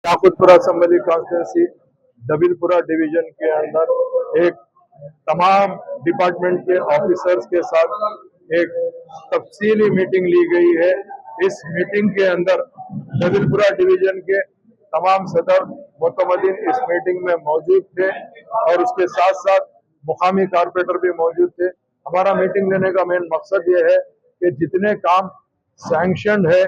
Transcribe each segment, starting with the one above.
Yakutpura assembly constituency दबिलपुरा division के अंदर एक तमाम डिपार्टमेंट के ऑफिसर्स के साथ एक तफसीली मीटिंग ली गई है। इस मीटिंग के अंदर दबिलपुरा डिवीजन के तमाम सदर मुतमदीन इस मीटिंग में मौजूद थे और उसके साथ साथ मुकामी कारपोरेटर भी मौजूद थे। हमारा मीटिंग लेने का मेन मकसद ये है कि जितने काम सैंक्शन है,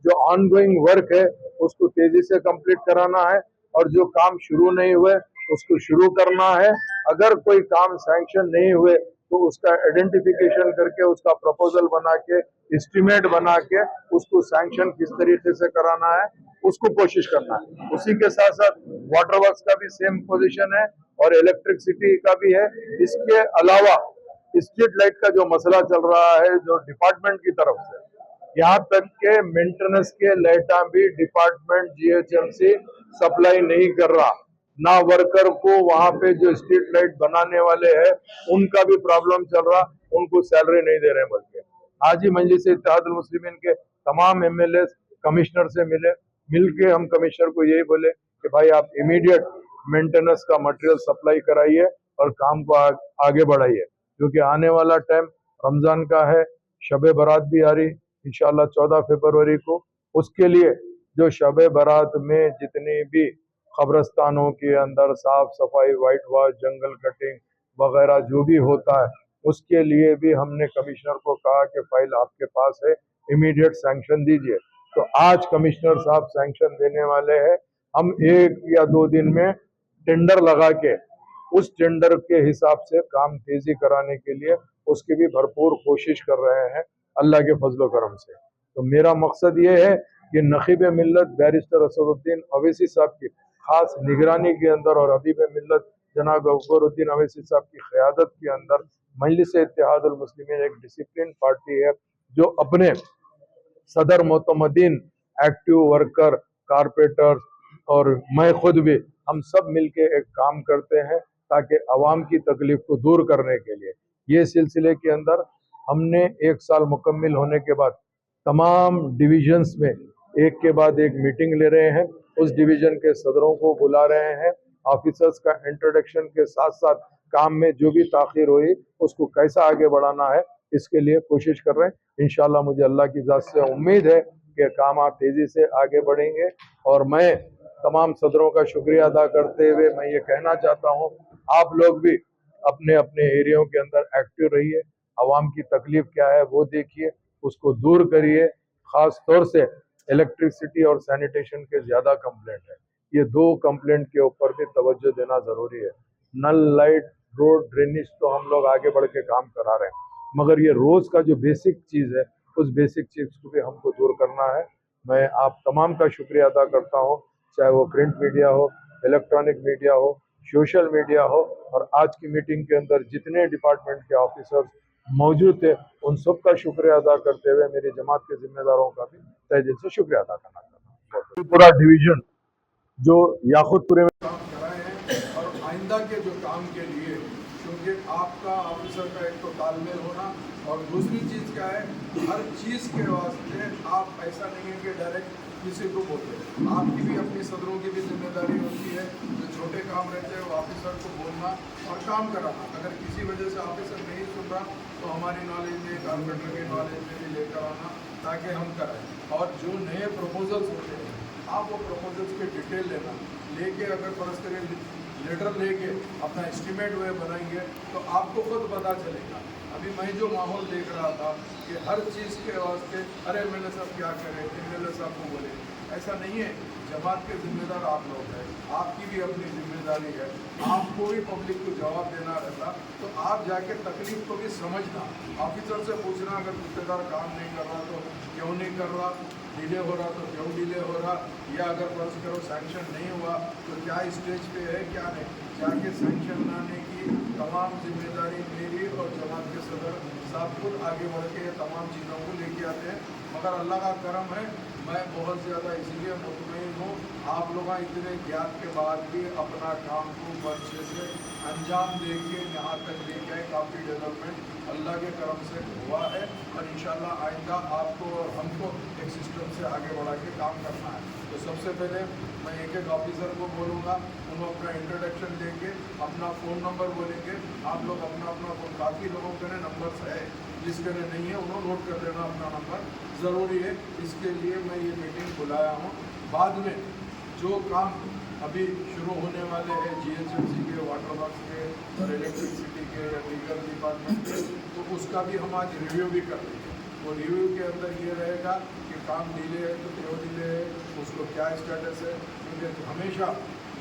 जो ऑनगोइंग वर्क है, उसको तेजी से कंप्लीट कराना है और जो काम शुरू नहीं हुए उसको शुरू करना है। अगर कोई काम सैंक्शन नहीं हुए तो उसका आइडेंटिफिकेशन करके उसका प्रपोजल बना के एस्टिमेट बना के उसको सैंक्शन किस तरीके से कराना है उसको कोशिश करना है। उसी के साथ साथ वाटर वर्क्स का भी सेम पोजीशन है और इलेक्ट्रिसिटी का भी है। इसके अलावा स्ट्रीट लाइट का जो मसला चल रहा है जो डिपार्टमेंट की तरफ से, यहाँ तक के मेंटेनेंस के लाइटा भी डिपार्टमेंट जीएचएमसी सप्लाई नहीं कर रहा। ना वर्कर को वहां पे जो स्ट्रीट लाइट बनाने वाले हैं उनका भी प्रॉब्लम चल रहा, उनको सैलरी नहीं दे रहे। बल्कि आज ही मजलिस इत्तेहादुल मुस्लिमीन के तमाम एमएलए कमिश्नर से मिलके हम कमिश्नर को यही बोले कि भाई आप इमीडिएट मेंटेनेंस का मटेरियल सप्लाई कराइए और काम को आगे बढ़ाइए, क्योंकि आने वाला टाइम रमजान का है, शबे बारात भी आ रही इंशाल्लाह 14 फरवरी को। उसके लिए जो शबे बारात में जितनी भी कब्रस्तानों के अंदर साफ सफाई, वाइट वॉश, जंगल कटिंग वगैरह जो भी होता है, उसके लिए भी हमने कमिश्नर को कहा कि फाइल आपके पास है, इमीडिएट सैंक्शन दीजिए। तो आज कमिश्नर साहब सैंक्शन देने वाले हैं। हम 1 या 2 दिन में टेंडर लगा के उस टेंडर के हिसाब से काम तेजी कराने के लिए उसकी भी भरपूर कोशिश कर रहे हैं अल्लाह के फजलो करम से। तो मेरा मकसद ये है कि नखीब मिल्लत बैरिस्टर असदुद्दीन अवैसी साहब की खास निगरानी के अंदर और हबीब मिल्लत जनाब अकबरुद्दीन अवैसी साहब की क़यादत के अंदर मजलिस इत्तेहादुल मुस्लिमीन एक डिसिप्लिन पार्टी है जो अपने सदर मोतमदीन, एक्टिव वर्कर, कारपोरेटर और मैं खुद भी हम सब मिलके एक काम करते हैं ताकि अवाम की तकलीफ को दूर करने के लिए। ये सिलसिले के अंदर हमने 1 साल मुकम्मिल होने के बाद तमाम डिविजन्स में एक के बाद एक मीटिंग ले रहे हैं। उस डिवीजन के सदरों को बुला रहे हैं। ऑफिसर्स का इंट्रोडक्शन के साथ साथ काम में जो भी ताखीर हुई उसको कैसा आगे बढ़ाना है इसके लिए कोशिश कर रहे हैं। इंशाल्लाह मुझे अल्लाह की ज़ात से उम्मीद है कि काम आप तेज़ी से आगे बढ़ेंगे। और मैं तमाम सदरों का शुक्रिया अदा करते हुए मैं ये कहना चाहता हूँ, आप लोग भी अपने अपने एरियो के अंदर एक्टिव रहिए, आवाम की तकलीफ क्या है वो देखिए, उसको दूर करिए। ख़ास तौर से इलेक्ट्रिसिटी और सैनिटेशन के ज़्यादा कंप्लेंट है, ये 2 कंप्लेंट के ऊपर भी तवज्जो देना ज़रूरी है। नल, लाइट, रोड, ड्रेनेज तो हम लोग आगे बढ़ के काम करा रहे हैं, मगर ये रोज़ का जो बेसिक चीज़ है उस बेसिक चीज़ को भी हमको दूर करना है। मैं आप तमाम का शुक्रिया अदा करता हूँ, चाहे वो प्रिंट मीडिया हो, इलेक्ट्रॉनिक मीडिया हो, सोशल मीडिया हो, और आज की मीटिंग के अंदर जितने डिपार्टमेंट के ऑफिसर्स मौजूद थे उन सब का शुक्रिया अदा करते हुए मेरी जमात के जिम्मेदारों का भी तहे दिल से शुक्रिया अदा करना चाहता हूँ। पूरा डिवीजन जो याकुतपुरे में काम कराए हैं और आइंदा के जो काम के लिए, क्योंकि आपका ऑफिसर का एक तो तालमेल होना और दूसरी चीज़ क्या है, हर चीज़ के वास्ते आप ऐसा नहीं है कि डायरेक्ट किसी को बोलते, आपकी भी अपनी सदरों की भी जिम्मेदारी होती है। जो छोटे काम रहते हैं वो ऑफिसर को बोलना और काम कराना। अगर किसी वजह से ऑफिसर नहीं सुन रहा तो हमारी नॉलेज में, कारपोरेटर के नॉलेज में भी लेकर आना ताकि हम कराएं। और जो नए प्रपोजल्स होते हैं आप वो प्रपोजल्स के डिटेल लेना, लेके अगर फर्ज करें लेटर लेके अपना एस्टिमेट वे बनाएंगे तो आपको खुद पता चलेगा। अभी मैं जो माहौल देख रहा था कि हर चीज़ के वास्ते अरे एमएलए साहब क्या करें, एमएलए साहब को बोले, ऐसा नहीं है। जमात के जिम्मेदार आप लोग हैं, आपकी भी अपनी जिम्मेदारी है, आपको भी पब्लिक को जवाब देना रहता। तो आप जाके तकलीफ को भी समझना, ऑफिसर से पूछना अगर रिश्तेदार काम नहीं कर रहा तो क्यों नहीं कर रहा, डिले हो रहा तो क्यों डिले हो रहा, या अगर फर्ज करो सैंक्शन नहीं हुआ तो क्या स्टेज पे है क्या नहीं। जाके सैंक्शन लाने की तमाम जिम्मेदारी मेरी और जमात के सदर साहब खुद आगे बढ़ के तमाम चीज़ों को लेके आते हैं। मगर अल्लाह का करम है, मैं बहुत ज़्यादा इसलिए मुतमईन हो, आप लोग इतने ज्ञान के बाद भी अपना काम को अच्छे से अंजाम देके यहाँ तक लेके आए। काफ़ी डेवलपमेंट अल्लाह के करम से हुआ है और इंशाल्लाह आइंदा आपको और हमको एक सिस्टम से आगे बढ़ा के काम करना है। तो सबसे पहले मैं एक एक ऑफिसर को बोलूँगा, उन्होंने अपना इंट्रोडक्शन देंगे, अपना फ़ोन नंबर बोलेंगे। आप लोग अपना अपना फ़ोन, काफ़ी लोगों के नंबर्स है, जिसके नहीं है उन्होंने नोट कर लेना अपना नंबर, ज़रूरी है। इसके लिए मैं ये मीटिंग बुलाया हूँ। बाद में जो काम अभी शुरू होने वाले हैं GHMC के, वाटर वर्क्स के और इलेक्ट्रिसिटी के या लीगल डिपार्टमेंट के, तो उसका भी हम आज रिव्यू भी कर लेंगे। वो रिव्यू के अंदर ये रहेगा कि काम डिले है तो क्यों डिले है, उसको क्या स्टेटस है। क्योंकि हमेशा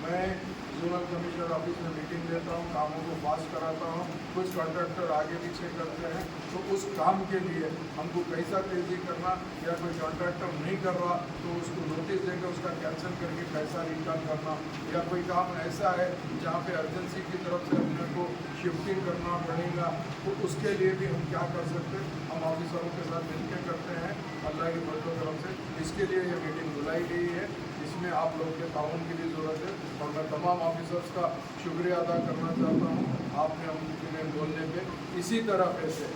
मैं जोनल कमिश्नर ऑफिस में मीटिंग लेता हूँ, कामों को फास्ट कराता हूँ। कुछ कॉन्ट्रैक्टर आगे पीछे करते हैं, तो उस काम के लिए हमको कैसा तेज़ी करना, या कोई कॉन्ट्रैक्टर नहीं कर रहा तो उसको नोटिस देकर उसका कैंसिल करके पैसा रिटर्न करना, या कोई काम ऐसा है जहाँ पे अर्जेंसी की तरफ से अपने को शिफ्टिंग करना पड़ेगा, तो उसके लिए भी हम क्या कर सकते हैं, हम ऑफिसरों के साथ मिलकर करते हैं अल्लाह की फजल तरफ से। इसके लिए ये मीटिंग बुलाई गई है, इसमें आप लोग के ताउन की भी ज़रूरत है और मैं तमाम ऑफिसर्स का शुक्रिया अदा करना चाहता हूँ आपने हमके लिए बोलने पे। इसी तरह से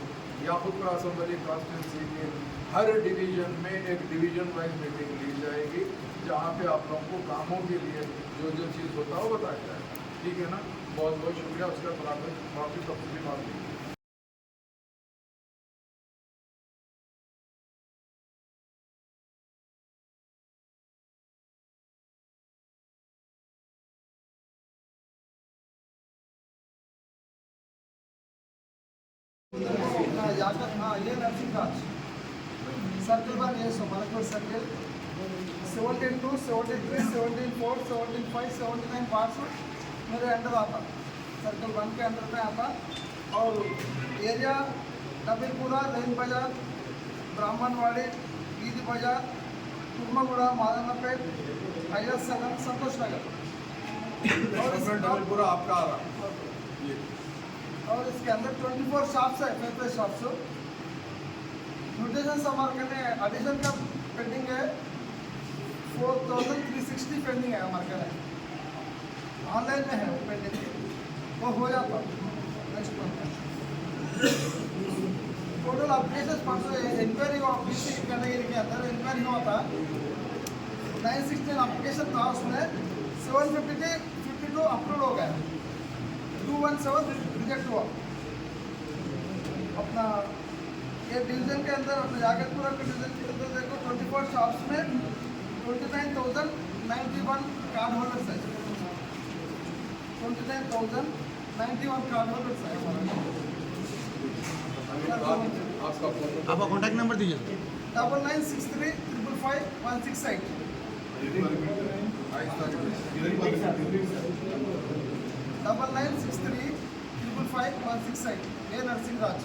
याकूबपुर असम्बली कॉन्स्टिट्यूंसी के हर डिवीज़न में एक डिवीज़न वाइज मीटिंग ली जाएगी, जहाँ पे आप लोगों को कामों के लिए जो जो चीज़ होता है वो बताया जाएगा। ठीक है ना, बहुत बहुत शुक्रिया। उसका काफ़ी तफसीली बात नहीं। ये नर्सिंग राज सर्कल वन ये मलकपुर सर्कल 72, 73, 74, 75, 79 पार्ट्स मेरे अंडर आता, सर्कल वन के अंडर में आता। और एरिया नबीलपुरा, रेल बाजार, ब्राह्मणवाड़ी, ईदी बाजार, तुर्मगुड़ा, मादनपेट, हैदर सगर, संतोष नगर और पूरा आपका आ रहा है। और इसके अंदर 24 शॉप्स है, फेफे शॉप्स। म्यूटेशन हमारे कहते हैं एडिशन का पेंडिंग है, 4360 पेंडिंग है हमारे कहते, ऑनलाइन में है वो पेंडिंग, वो हो जाता नेक्स्ट मंथ। टोटल अप्लीकेशन परसों इंक्वायरी हुआ BC कैटेगरी के अंदर इंक्वायरी हुआ था, 916 अप्लीकेशन था, उसमें 752 अप्रूव हो गया, 217 रिजेक्ट हुआ। अपना ये डिवीज़न के अंदर अपने जागतपुरा के डिवीज़न के अंदर देखो 24 शॉप्स में 29,091 कार्ड होल्डर्स है, 29,091 कार्ड होल्डर्स है हमारा। आपका कॉन्टैक्ट नंबर दीजिए। 9963 555 168 9963 555 168 ए नरसिंह राज।